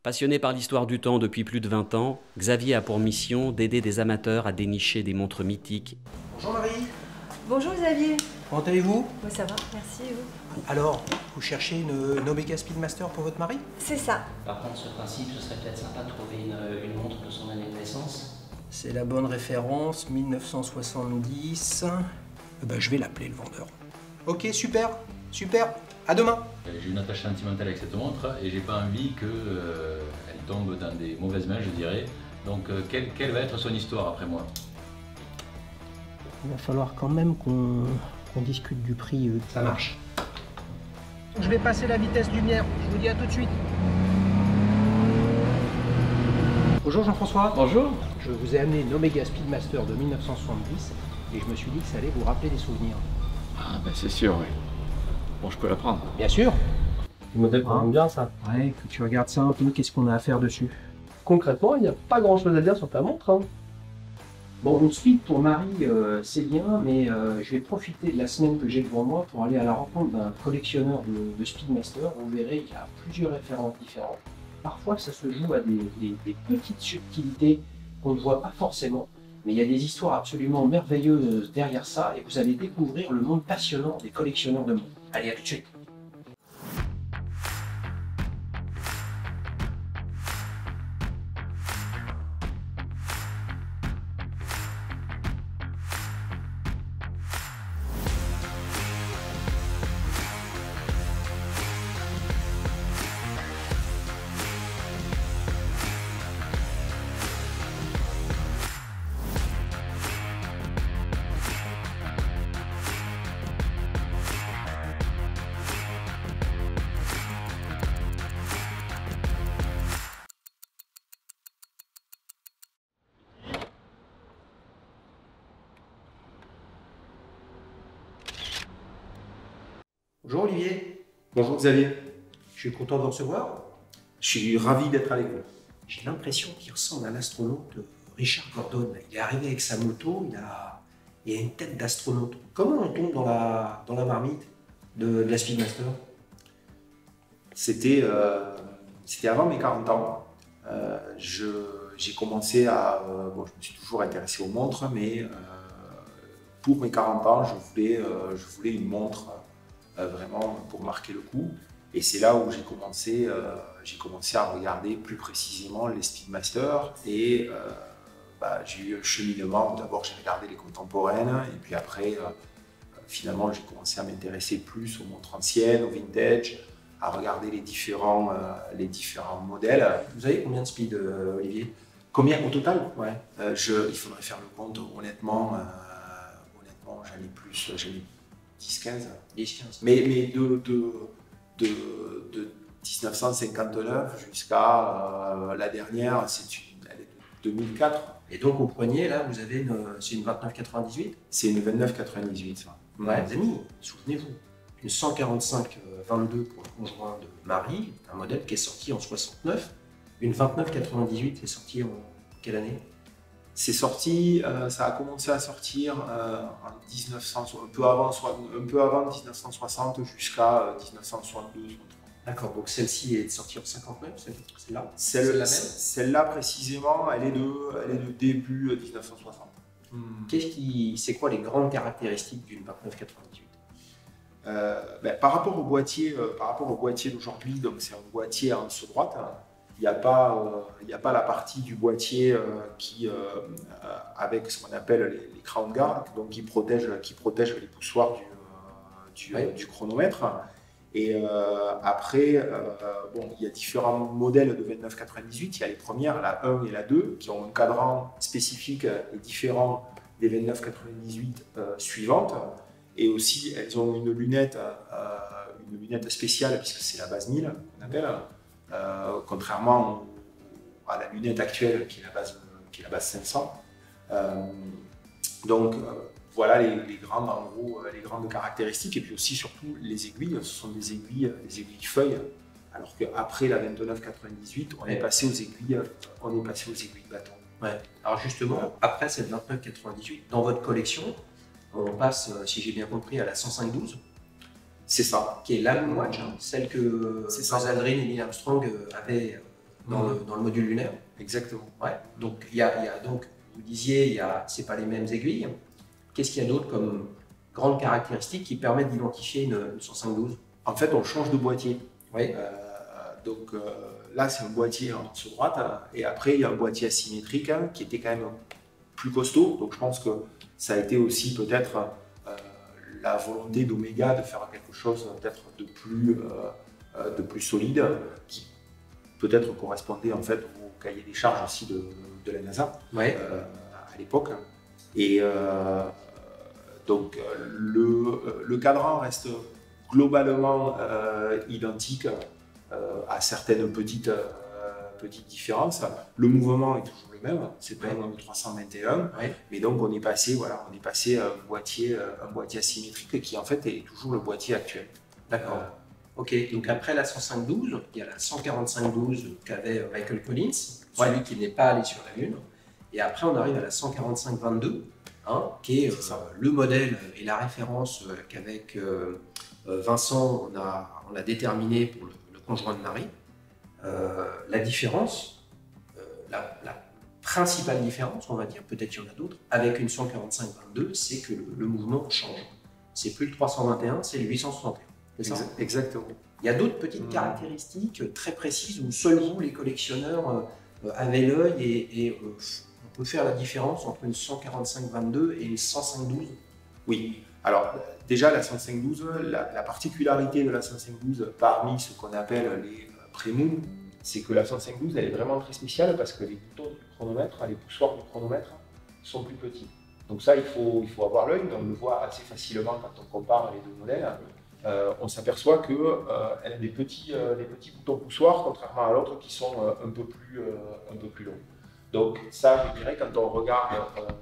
Passionné par l'histoire du temps depuis plus de 20 ans, Xavier a pour mission d'aider des amateurs à dénicher des montres mythiques. Bonjour Marie, Bonjour Xavier. comment allez-vous? Moi ça va, merci et vous? Alors, vous cherchez une Omega Speedmaster pour votre mari? C'est ça. Par contre, ce principe, ce serait peut-être sympa de trouver une montre de son année de naissance. C'est la bonne référence, 1970. Je vais l'appeler le vendeur. Ok, super, super, à demain. J'ai une attache sentimentale avec cette montre et j'ai pas envie qu'elle tombe dans des mauvaises mains, je dirais. Donc, quelle va être son histoire après moi? Il va falloir quand même qu'on discute du prix. Ça marche. Je vais passer la vitesse lumière, je vous dis à tout de suite. Bonjour Jean-François. Bonjour. Je vous ai amené une Omega Speedmaster de 1970 et je me suis dit que ça allait vous rappeler des souvenirs. Ah ben c'est sûr, oui. Bon, je peux la prendre. Bien sûr. Le modèle convient bien, ça. Ouais, que tu regardes ça un peu, qu'est-ce qu'on a à faire dessus? Concrètement, il n'y a pas grand-chose à dire sur ta montre. Hein. Bon, une suite pour Marie, c'est bien, mais je vais profiter de la semaine que j'ai devant moi pour aller à la rencontre d'un collectionneur de Speedmaster. Vous verrez, il y a plusieurs références différentes. Parfois, ça se joue à des petites subtilités qu'on ne voit pas forcément, mais il y a des histoires absolument merveilleuses derrière ça, et vous allez découvrir le monde passionnant des collectionneurs de montres. Allez, à tout de suite. Bonjour Olivier. Bonjour Xavier, Je suis content de vous recevoir. je suis ravi d'être avec vous. J'ai l'impression qu'il ressemble à l'astronaute Richard Gordon. Il est arrivé avec sa moto, il a une tête d'astronaute. Comment on tombe dans la marmite de la Speedmaster? C'était avant mes 40 ans. J'ai commencé je me suis toujours intéressé aux montres, mais pour mes 40 ans, je voulais une montre vraiment pour marquer le coup. Et c'est là où j'ai commencé à regarder plus précisément les Speedmaster. Et j'ai eu un cheminement. D'abord, j'ai regardé les contemporaines. Et puis après, finalement, j'ai commencé à m'intéresser plus aux montres anciennes, au vintage, à regarder les différents modèles. Vous avez combien de speed, Olivier? Combien au total? Ouais. Il faudrait faire le compte. Honnêtement, j'en ai plus, j'en ai 10-15. 10-15. Mais de 1959 jusqu'à la dernière, elle est de 2004. Et donc au poignet, là, vous avez c'est une 2998? C'est une 2998, ça. Ouais, les amis, souvenez-vous. Une 145-22 pour le conjoint de Marie, un modèle qui est sorti en 69. Une 2998 qui est sortie en quelle année? C'est sorti, ça a commencé à sortir en 1900, un peu avant 1960 jusqu'à 1962. D'accord, donc celle-ci est sortie en 59, celle-là? Celle-là précisément, elle est de début 1960. C'est quoi les grandes caractéristiques d'une 2998? Par rapport au boîtier d'aujourd'hui, donc c'est un boîtier à anse droite. Il n'y a pas la partie du boîtier avec ce qu'on appelle les crown guards, donc qui protège les poussoirs du chronomètre. Et après, il y a différents modèles de 2998. Il y a les premières, la 1 et la 2, qui ont un cadran spécifique et différent des 2998 suivantes. Et aussi, elles ont une lunette spéciale, puisque c'est la base 1000 qu'on appelle. Contrairement à la lunette actuelle qui est la base 500. Voilà les grandes caractéristiques. Et puis aussi, surtout, les aiguilles, ce sont des aiguilles feuilles. Alors qu'après la 2998, on est passé aux aiguilles de bâton. Ouais. Alors justement, après cette 2998, dans votre collection, on passe, si j'ai bien compris, à la 105-12. C'est ça. Qui est la watch, hein, celle que Buzz Aldrin et Neil Armstrong avaient dans le module lunaire. Exactement. Ouais. Donc, donc, vous disiez, c'est pas les mêmes aiguilles. Qu'est-ce qu'il y a d'autre comme grandes caractéristiques qui permettent d'identifier une 105-12? En fait, on change de boîtier. Oui. Donc là, c'est un boîtier en sur droite. Et après, il y a un boîtier asymétrique qui était quand même plus costaud. Donc je pense que ça a été aussi peut-être la volonté d'Omega de faire quelque chose peut-être de plus solide, qui peut-être correspondait en fait au cahier des charges aussi de la NASA à l'époque. Et donc le cadran reste globalement identique à certaines petites différences. Le mouvement est toujours le même, c'est pas un 321, mais donc on est passé à un boîtier asymétrique qui en fait est toujours le boîtier actuel. D'accord. Ok, donc après la 105-12, il y a la 145-12 qu'avait Michael Collins, celui qui n'est pas allé sur la Lune. Et après, on arrive à la 145-22, qui est le modèle et la référence qu'avec Vincent, on a déterminé pour le conjoint de Marie. La différence, la principale différence, on va dire, peut-être il y en a d'autres, avec une 145-22, c'est que le mouvement change. C'est plus le 321, c'est le 861. Exactement. Il y a d'autres petites caractéristiques très précises où seuls vous, les collectionneurs, avez l'œil et on peut faire la différence entre une 145-22 et une 105-12. Oui. Alors déjà la 105-12, la particularité de la 105-12 parmi ce qu'on appelle les pré-moon, c'est que la 105-12 elle est vraiment très spéciale parce que les boutons du chronomètre, les poussoirs du chronomètre sont plus petits. Donc ça il faut avoir l'œil, on le voit assez facilement quand on compare les deux modèles. On s'aperçoit qu'elle a des petits boutons poussoirs, contrairement à l'autre qui sont un peu plus longs. Donc ça, je dirais, quand on regarde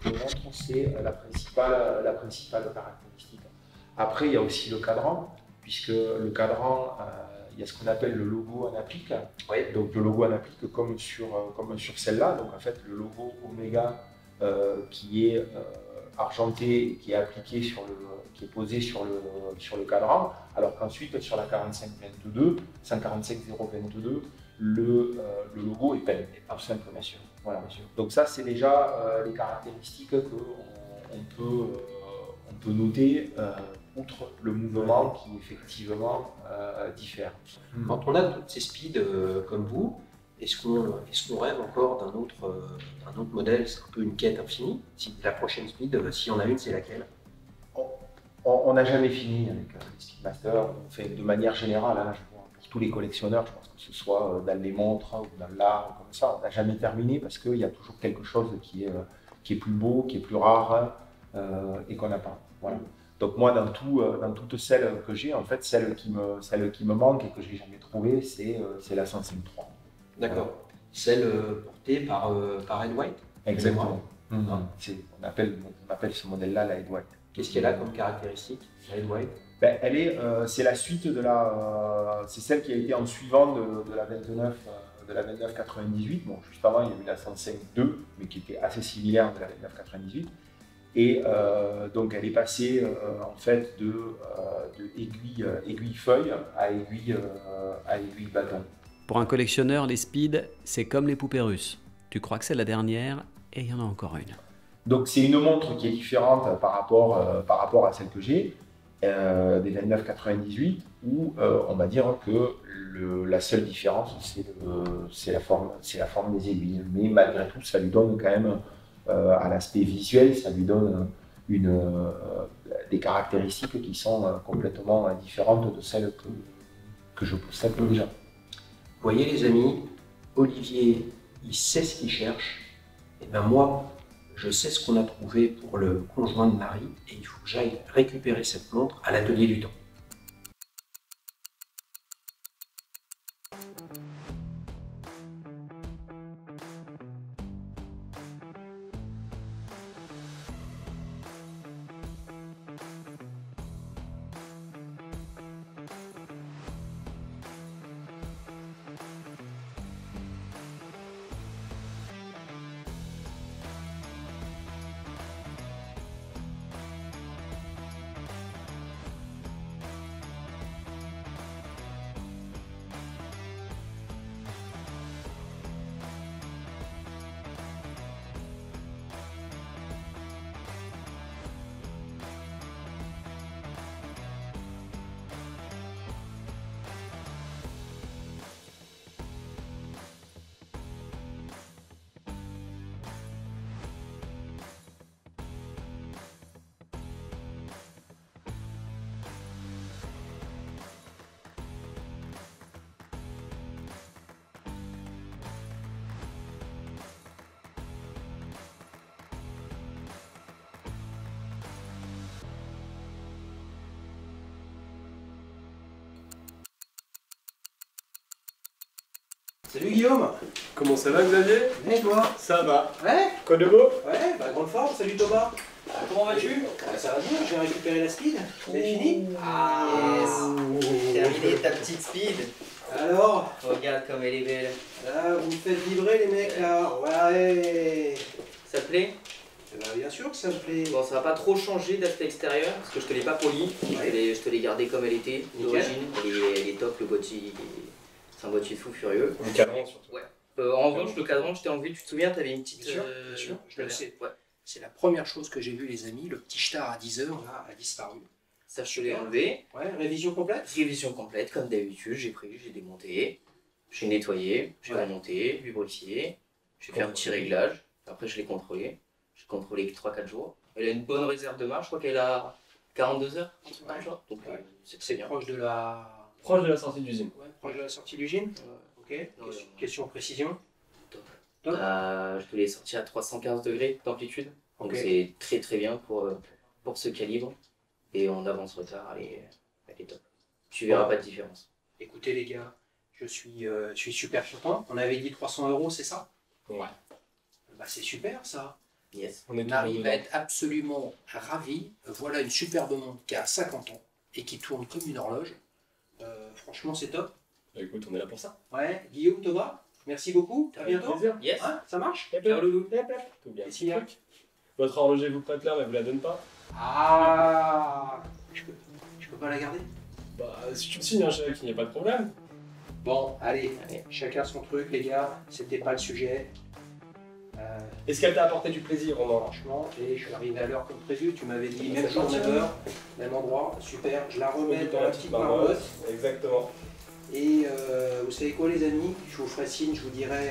le montre, c'est la principale caractéristique. Après, il y a aussi le cadran, puisque le cadran, il y a ce qu'on appelle le logo en applique. Donc le logo en applique comme sur celle-là. Donc en fait, le logo Omega qui est argenté, qui est appliqué qui est posé sur le cadran, alors qu'ensuite sur la 45-22, 145-022, le logo est peint, tout simplement. Voilà. Donc ça, c'est déjà les caractéristiques qu'on peut noter outre le mouvement qui effectivement diffère. Quand on a toutes ces speeds comme vous, est-ce qu'on rêve encore d'un autre modèle? C'est un peu une quête infinie. Si la prochaine speed, si on a une, c'est laquelle? On n'a jamais fini avec les Speedmaster. De manière générale, hein, pour tous les collectionneurs, je pense que ce soit dans les montres ou dans l'art, comme ça, on n'a jamais terminé parce qu'il y a toujours quelque chose qui est plus beau, qui est plus rare et qu'on n'a pas. Voilà. Donc moi, dans toutes celles que j'ai, en fait, celle qui me manque et que je n'ai jamais trouvée, c'est la 105-3. D'accord. Celle portée par Ed White. Exactement. On appelle ce modèle-là la Ed White. Qu'est-ce qu'elle a comme caractéristique, la Ed White? C'est la suite c'est celle qui a été en suivant de la 29. De la 2998. Bon, juste avant, il y a eu la 105-2, mais qui était assez similaire de la 2998. Et donc, elle est passée en fait de aiguille-feuille à aiguille bâton. Pour un collectionneur, les speeds, c'est comme les poupées russes. Tu crois que c'est la dernière et il y en a encore une. Donc c'est une montre qui est différente par rapport à celle que j'ai, des 2998, où on va dire que la seule différence c'est la forme des aiguilles. Mais malgré tout, ça lui donne quand même, à l'aspect visuel, ça lui donne des caractéristiques qui sont complètement différentes de celles que je possède déjà. Vous voyez les amis, Olivier, il sait ce qu'il cherche, et bien moi, je sais ce qu'on a trouvé pour le conjoint de Marie, et il faut que j'aille récupérer cette montre à l'atelier du temps. Salut Guillaume. Comment ça va Xavier? Et toi? Ça va. Ouais? Quoi de beau? Ouais, bah grande forme. Salut Thomas. Comment vas-tu? Ça va bien, j'ai récupéré la speed. C'est fini? Terminé ta petite speed. Alors, Regarde comme elle est belle. là, vous me faites vibrer les mecs là. Ouais. Ça te plaît? Bah, bien sûr que ça me plaît. Bon, ça va pas trop changer d'aspect extérieur parce que je te l'ai pas poli. Je te l'ai gardé comme elle était d'origine. Elle est top, le boîtier. C'est un boîtier fou furieux. Le cadran surtout. Ouais. En revanche, le cadran, je t'ai enlevé. Tu te souviens, t'avais une petite. Bien sûr, je le sais. Ouais. C'est la première chose que j'ai vue les amis. Le petit star à 10h là a disparu. Ça, je te l'ai enlevé. Ouais, révision complète? Révision complète, comme d'habitude. J'ai pris, j'ai démonté, j'ai nettoyé, j'ai remonté, lubrifié. J'ai fait un petit réglage. Après, je l'ai contrôlé. J'ai contrôlé 3-4 jours. Elle a une bonne réserve de marche. Je crois qu'elle a 42 heures. Donc, c'est très bien. Proche de la... Proche de la sortie d'usine. Ouais, proche de la sortie d'usine. Ok. Question précision. Top. Top. Je te l'ai sorti à 315 degrés d'amplitude. Donc Ok. c'est très très bien pour ce calibre. Et en avance retard, elle est top. Tu verras pas de différence. Écoutez les gars, je suis super content. On avait dit 300 €, c'est ça? Ouais. Bah c'est super ça. Yes. On est Marie toujours va dedans. être absolument ravie. Voilà une superbe montre qui a 50 ans et qui tourne comme une horloge. Franchement c'est top. Bah, écoute, on est là pour ça. Ouais, Guillaume, Thomas, merci beaucoup. À Avec bientôt. plaisir. Yes. Hein, ça marche? Ciao, loulou. Tout bien. Et s'il y a- Votre horloger vous prête l'heure mais vous la donne pas? Ah, je peux pas la garder? Bah si tu me signes un chèque, il n'y a pas de problème. Bon, allez, chacun son truc les gars, c'était pas le sujet. Est-ce qu'elle t'a apporté du plaisir, Romain? Franchement, et je suis arrivé à l'heure comme prévu, tu m'avais dit même jour, même heure, même endroit, super, je la remets dans la petite marmotte. Exactement. Et vous savez quoi les amis, je vous ferai signe, je vous dirai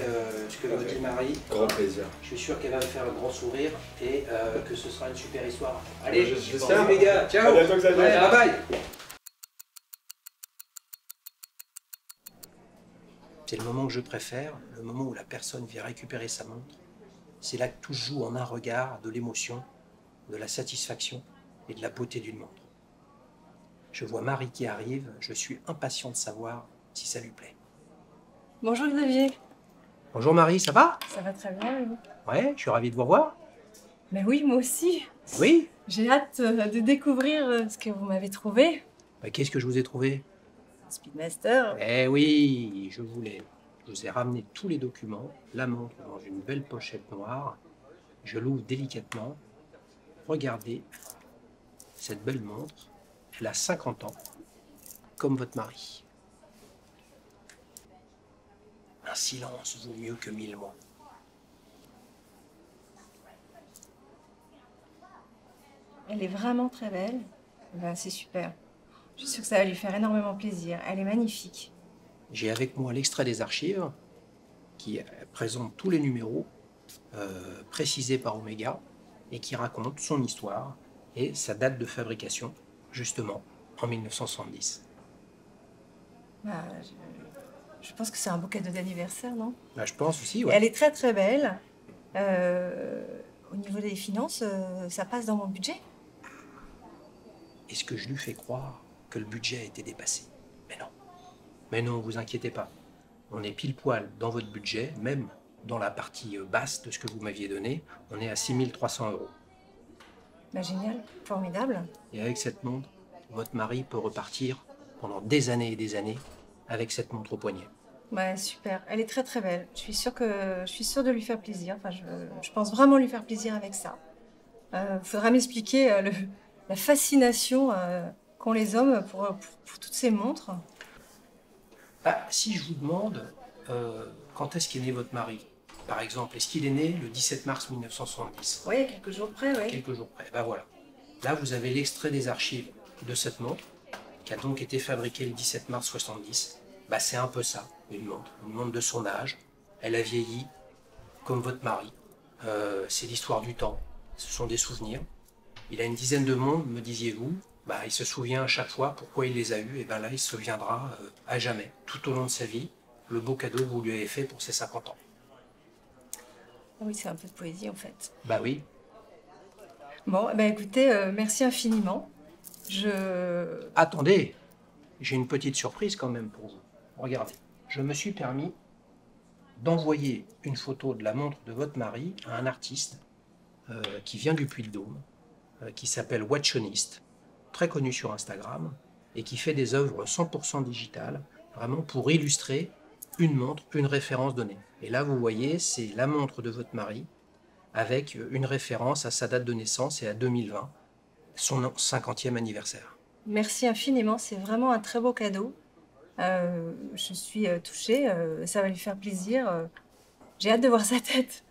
ce que me dit Marie. Grand plaisir. Je suis sûr qu'elle va me faire un grand sourire et que ce sera une super histoire. Allez, J'espère. salut les gars, ciao. À bientôt, Xavier. Ouais, bye bye. C'est le moment que je préfère, le moment où la personne vient récupérer sa montre. C'est là que tout se joue en un regard, de l'émotion, de la satisfaction et de la beauté d'une montre. Je vois Marie qui arrive, je suis impatient de savoir si ça lui plaît. Bonjour Xavier. Bonjour Marie, ça va? Ça va très bien et vous? Ouais, je suis ravi de vous revoir. Mais oui, moi aussi. Oui? J'ai hâte de découvrir ce que vous m'avez trouvé. Bah, qu'est-ce que je vous ai trouvé? Speedmaster. Eh oui, je voulais. Je vous ai ramené tous les documents, la montre dans une belle pochette noire. Je l'ouvre délicatement. Regardez cette belle montre. Elle a 50 ans, comme votre mari. Un silence vaut mieux que 1000 mots. Elle est vraiment très belle. Ben, c'est super. Je suis sûre que ça va lui faire énormément plaisir. Elle est magnifique. J'ai avec moi l'extrait des archives qui présente tous les numéros précisés par Omega et qui raconte son histoire et sa date de fabrication, justement, en 1970. Ben, je pense que c'est un beau cadeau d'anniversaire, non? Là, je pense aussi, Et ouais. elle est très très belle. Au niveau des finances, ça passe dans mon budget. Est-ce que je lui fais croire que le budget a été dépassé? Mais non. Mais non, vous inquiétez pas. On est pile poil dans votre budget, même dans la partie basse de ce que vous m'aviez donné. On est à 6 300 €. Ben, génial, formidable. Et avec cette montre, votre mari peut repartir pendant des années et des années avec cette montre au poignet. Ouais, super. Elle est très très belle. Je suis sûre de lui faire plaisir. Enfin, je pense vraiment lui faire plaisir avec ça. Faudra m'expliquer la fascination qu'ont les hommes pour toutes ces montres. Ah, si je vous demande quand est-ce qu'est né votre mari, par exemple, est-ce qu'il est né le 17 mars 1970? Oui, quelques jours près, oui. Quelques jours près. Ben voilà. Là, vous avez l'extrait des archives de cette montre, qui a donc été fabriquée le 17 mars 70. Ben, c'est un peu ça, une montre de son âge. Elle a vieilli, comme votre mari. C'est l'histoire du temps. Ce sont des souvenirs. Il a une dizaine de montres, me disiez-vous. Ben, il se souvient à chaque fois pourquoi il les a eues. Et ben là, il se souviendra à jamais, tout au long de sa vie, le beau cadeau que vous lui avez fait pour ses 50 ans. Ah oui, c'est un peu de poésie en fait. Bah oui. Bon, ben écoutez, merci infiniment. Attendez, j'ai une petite surprise quand même pour vous. Regardez, je me suis permis d'envoyer une photo de la montre de votre mari à un artiste qui vient du Puy-de-Dôme, qui s'appelle Watchonist, très connu sur Instagram, et qui fait des œuvres 100% digitales, vraiment pour illustrer une montre, une référence donnée. Et là, vous voyez, c'est la montre de votre mari, avec une référence à sa date de naissance et à 2020, son 50e anniversaire. Merci infiniment, c'est vraiment un très beau cadeau. Je suis touchée, ça va lui faire plaisir. J'ai hâte de voir sa tête.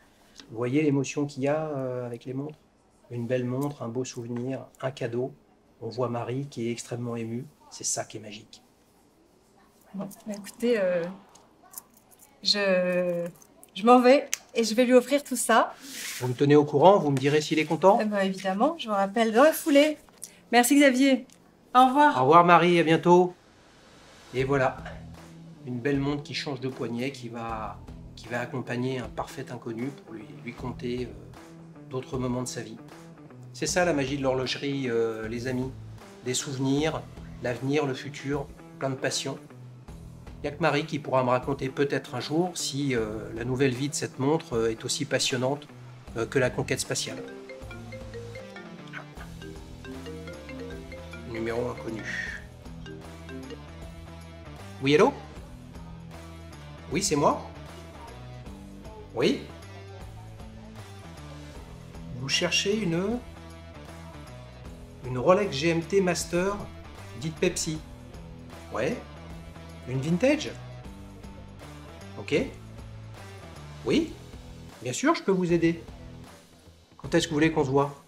Vous voyez l'émotion qu'il y a avec les montres? Une belle montre, un beau souvenir, un cadeau. On voit Marie qui est extrêmement émue. C'est ça qui est magique. Bon, écoutez, je m'en vais et je vais lui offrir tout ça. Vous me tenez au courant, vous me direz s'il est content? Eh ben, évidemment, je vous rappelle dans la foulée. Merci Xavier. Au revoir. Au revoir Marie, à bientôt. Et voilà, une belle montre qui change de poignet, qui va accompagner un parfait inconnu pour lui conter d'autres moments de sa vie. C'est ça la magie de l'horlogerie, les amis. Des souvenirs, l'avenir, le futur, plein de passion. Il n'y a que Marie qui pourra me raconter peut-être un jour si la nouvelle vie de cette montre est aussi passionnante que la conquête spatiale. Numéro inconnu. Oui, hello? Oui, c'est moi? Oui? Vous cherchez une Rolex GMT Master dite Pepsi? Ouais? Une vintage? Ok? Oui? Bien sûr, je peux vous aider. Quand est-ce que vous voulez qu'on se voit?